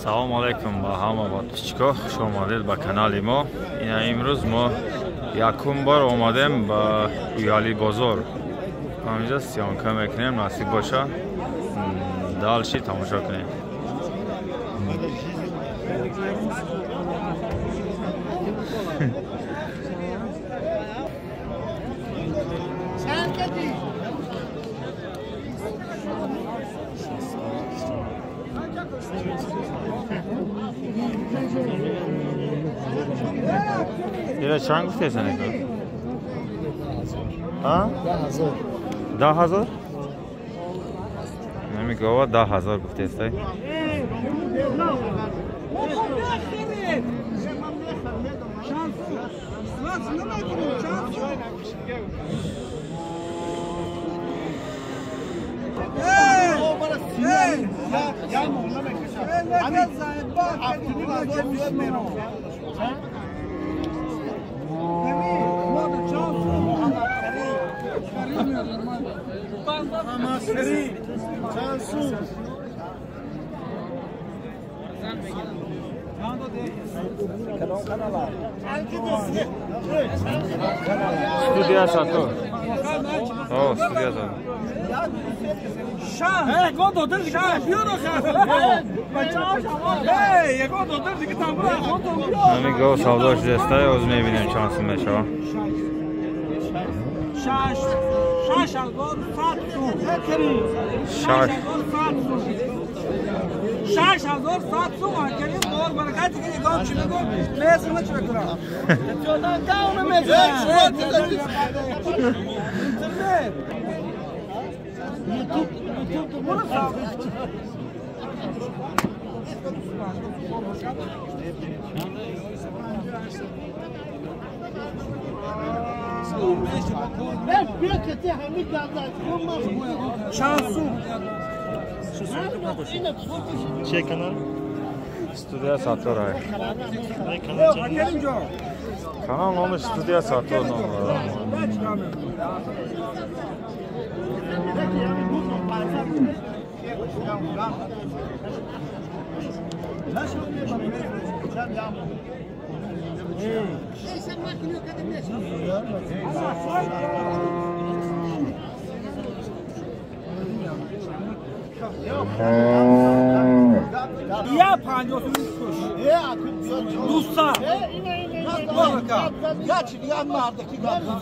салом алайкум ба ҳама подписчикҳо, хуш омадед ба канали мо. Ина имрӯз мо якум бор омадем ба Уяли бозор. Ҳаминҷа сиёнка мекунем, насиб боша далши тамошо кунем. Yine çan guftesin ekran? Ha? 10,000? Nemi gova 10,000 guftesi. Studia satu. Oh, studia satu. Hey, quando eu tenho que estar pior Hey, quando eu tenho que estar pior. Amigo, savdosh desta, o'z me'binem chansım meşa. Şaş algor satsu. Şaş algor satsu. Kerim bol barakat ki gol chine gol. Mesme chakra. Jodan kaun mesme. YouTube bunu sağ. Ben büyükte hamid yazar. Şansu. Şey kanal? Studia Sator ay. Kanal olmuş Studia Sator no. Ya pancosun kuş. Dusa. Gerçekten mardaki galiba.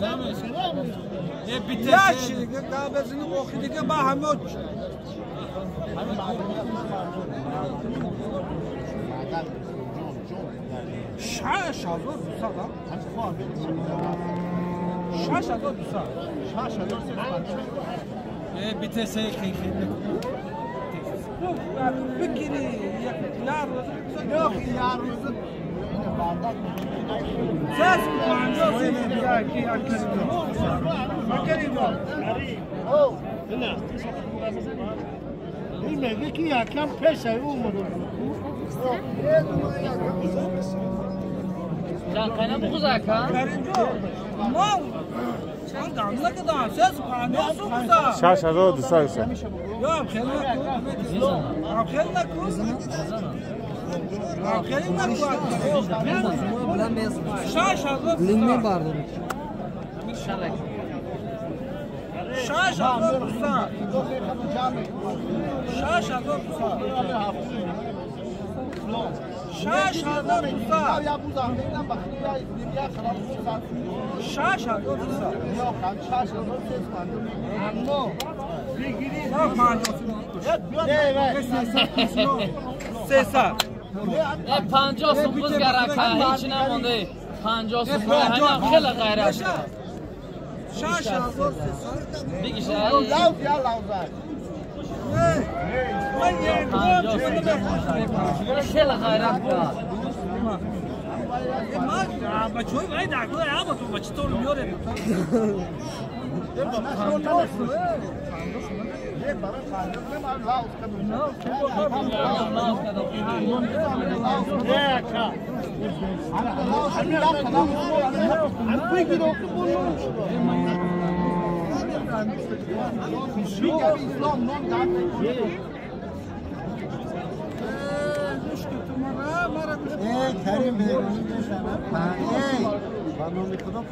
Gerçekten kahvesini okuduk Bahamut. Şaş alır Dusa da. Şaş alır Dusa. Şaş alır. Bitese keyifli. Fikri yok yarımızın ses kullanacağız ki Oh, ne? Bilmedi ki yakan peşe olmadı. Can kaynağı bu kuzak ha? Mal. Sen damla kadar ses kullanıyorsun kıza. Şaş alır Dusa. Yok, kelime Şaş alır. Bilme vardı. Şaş alır Dusa. Şaş alır Dusa. Şaş alır Dusa. Şaş alır Dusa. Yok lan şaş alır ses var. Anno. Yok pancosun. Sesar. Pancosun kuz garaka hiç ne monde. Pancosun hani khela gayret. Şaş alır Sesar. Bir kişi Lav ya lavzar. khela gayret var. Bachoi vai da ko ya ba tu bachto lo miore. کریم به خانم کدوم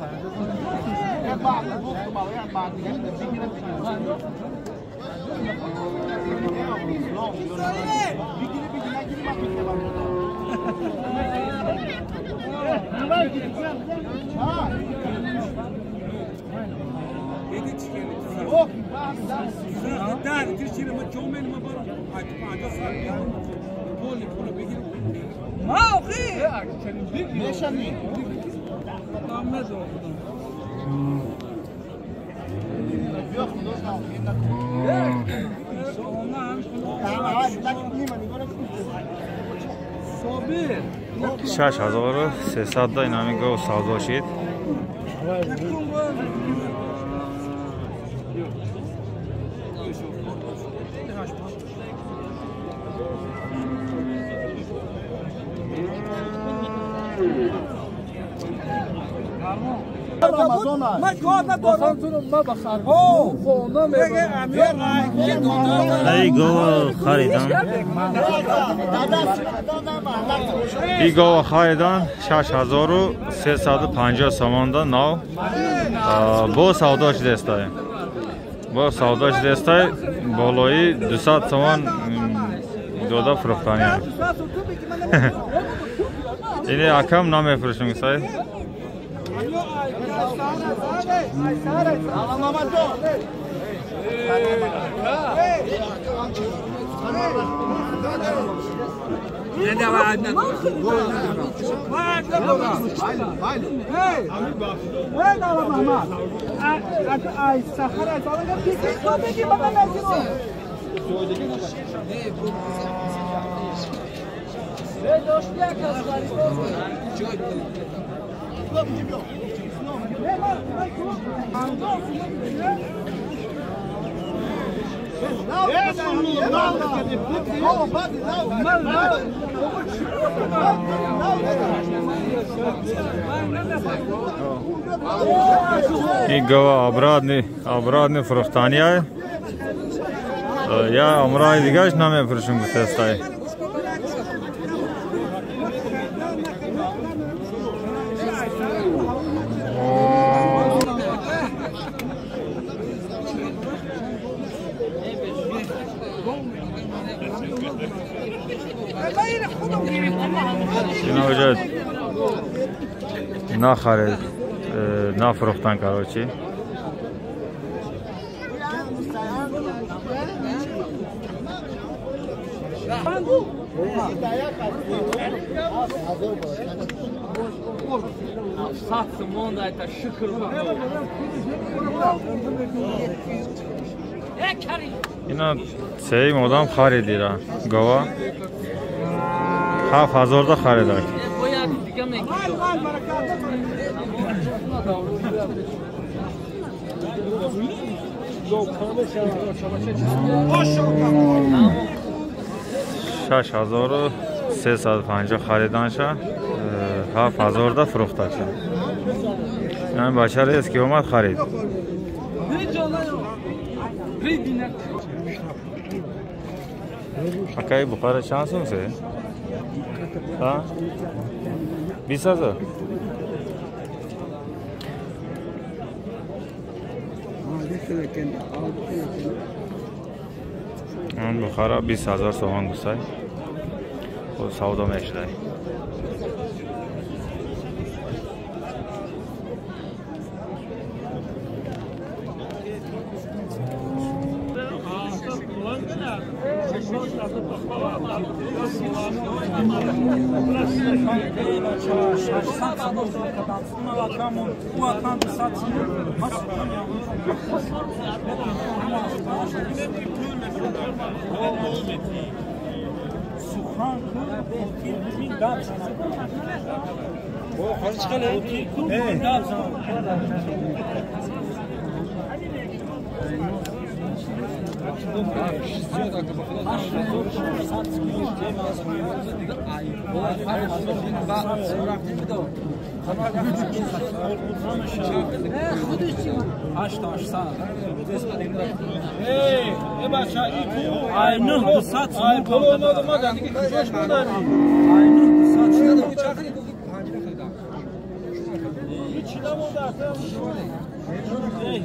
شش هزار و 300 دا این همین گاو سودا شد. ای گاو خریدن ای گاو خریدن 6350 سامان نو با سوداش دستای با سوداش دستای بالایی 200 سامان دودا فروختانی اینه اکم نمیفروشیم سای این گاو آبرادنی فروختانی های یا امرای دیگرش نمیفروشون گفتستای اینا وجود نخرید نفروختن کراچی اینا سه مدام خریدیرن گاوا 7000 دا خریدن شش 6350 خریدن شد 7000 دا فروخته شد این بچه است که اومد خرید اکای بخاره چند سون سه؟ 20,000 این بخاره 20,000 سوان گوسته خود سودا میشده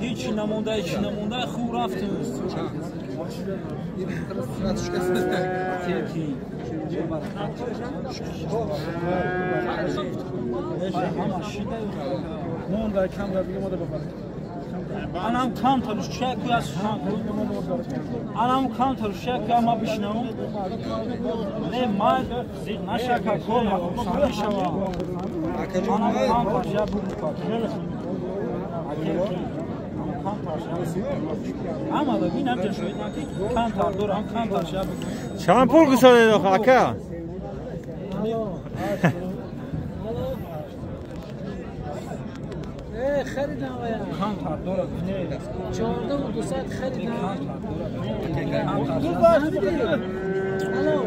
هیچ نمونده خوب رفتیم مونده کم را بگیم ماده ببرد anam kan tanış şey kıyas anam kan tanış şey kıyama bişnam ne mal naşaka kolma sanışava anam kan tanış ya bu kan tanış ama da bir namca şöyle kan tanış dur kan tanış ya چند پول گساله دو خاکه خریدم آیا کام تا دور نه 14 و 200 خریدم کام تا دور باش دیگه الو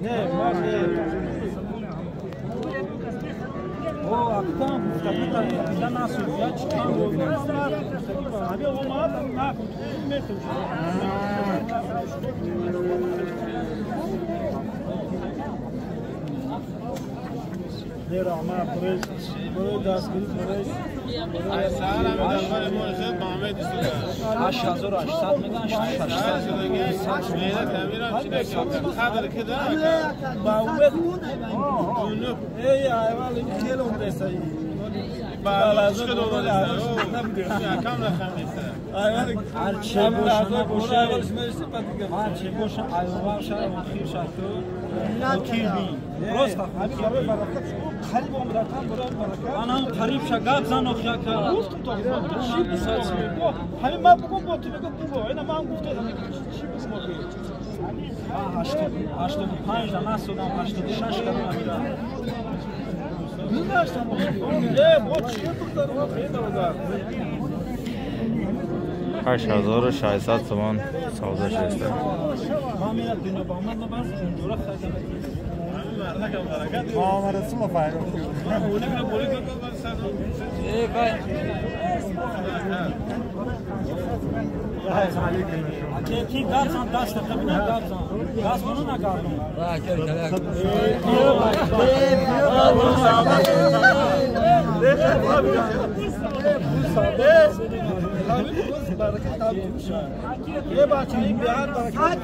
نه ما او اقدام مستقیما دیدن ناسویا چیکار ابي اومد ما متر Nera ama buraya dasgiri buraya. Sahara mı dalları muhabbet Muhammed istiyor. Aşağı zor aşağı mı aşağı. Meyre tamiram çile ki kadar keda. Bavet. Onu. Ey ayval gel umre say. Bazı dolar istiyor. Kam rakam istiyor. Ayval arçe boşuna boşa alışverişi patika. Arçe boşa ayval şara mahir şartı. Nakirdi. Prosta. Abi kabe barakat. خريب عمركم برای برکت. آنها خريب شگاف زن و خیاک. گفتم تو. چی بسات میگو؟ همین ما بگم با تو بگم بگو. اینا ما هم گفته چی بگم بگو. هشت پنج دانه سودم 86 کردم. می‌داشتم. یه بود چی تو دارم خیلی بازار. 8600 تومان سودا شده. ما میاد دنیا با من نباز جورا خریدم. Muhammed Sulu fayda. کی گازان داشت تبنا گازان گاز منو نکردم یه بچه این بیار برکت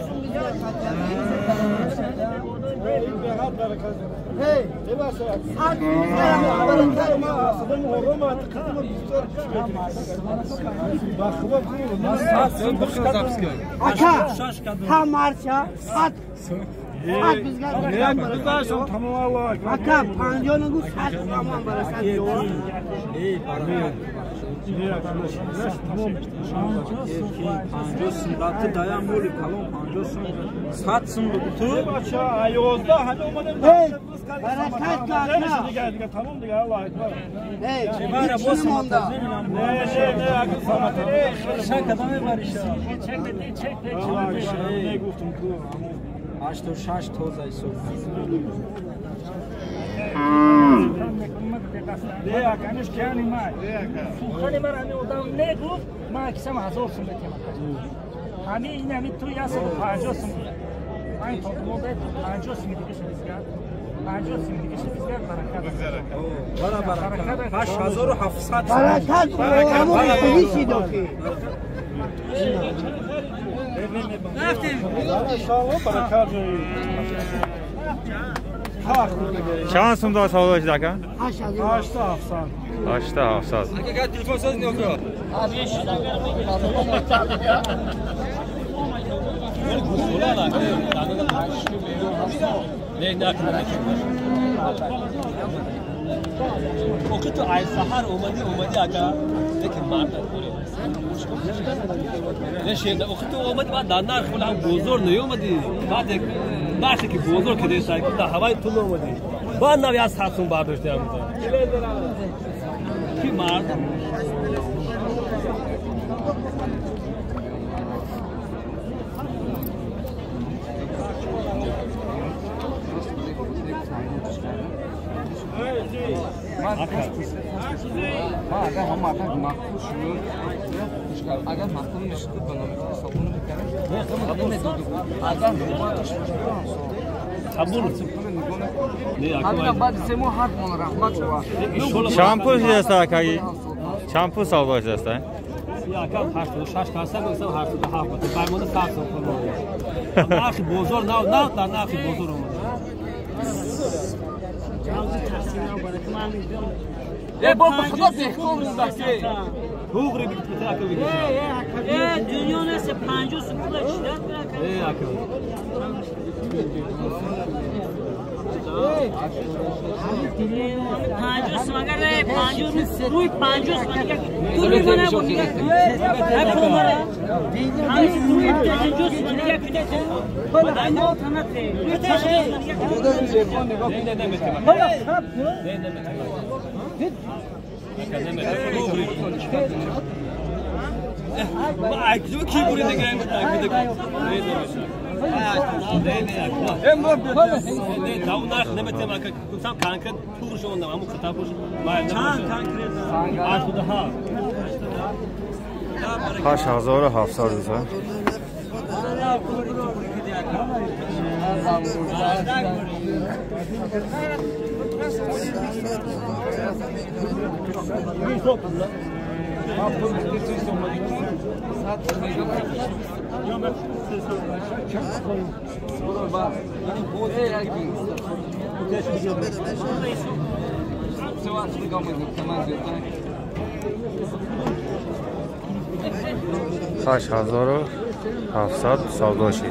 این بیار برکت یه بچه Aka, marşa, sat. Sat bizga. Tamam Allah. Aka, panjonu sat tamam barakat. Ey, parmıyor. Tamam. Panjos sınırtı dayan boli kalon panjos sat sınırtı. Bacha ayozda hani olmadan. Hey, barakat kaka. Geldik tamam diye Allah ekber. Hey, Bana boş monta. Ne akıl samat. Şakadan var işte. Çek. Ne guftum ku. Aç to şaş tozay so. Ne akaniş kani mai. خالی برای اون نگو ما کسیم 1000 سوم بدیم. همین این همین تو یا 50 سوم. این تو مدت 50 سوم دیگه شدیگر. 50 سوم دیگه شدیگر برابر 8700 barakat همون پلیسی دوکی. رفتیم. انشالله برکت. چند سوم دا سودا شده که؟ 8700. 8700. اگه تلفن ساز نیاز اوکی تو از سحر اومدی آقا لیکن مارد نشین اوکی تو اومدی بعد دانار خودم بزرگ نیومدی بعد باشه که بزرگ کردی سعی کن در هوای تو اومدی بعد نبی از ساتون برداشتی هم کی مارد اگر هم مخصوص شد اگر مخصوص نشد بنابراین صابون میکنه صابون ندید اگر نمایش صابون همین بعد سمو حرف مال رحمت شو شامپو است اکایی شامپو سوالش است یا کم 86 کاسه میگم 87 بود فرموده 700 کنم ناخی بزرگ نه در ناخی بزرگ اومد ای بابا خدا دهکام بسه خوب ری بیت تا که بگی ای دنیا نس 50 سکول شدت برا ای اکو پنجوس مگر ره پنجوس روی پنجوس مگر توی منه بود نه کومره همین روی پنجوس مگر کنه بالا اما تنته روی ما عکسو کی بوده دیگه تاو ناخ نمته ما کم kanka پولش اون اما کتابش ما چند kanka 8700 است خاش 8700 سودا شد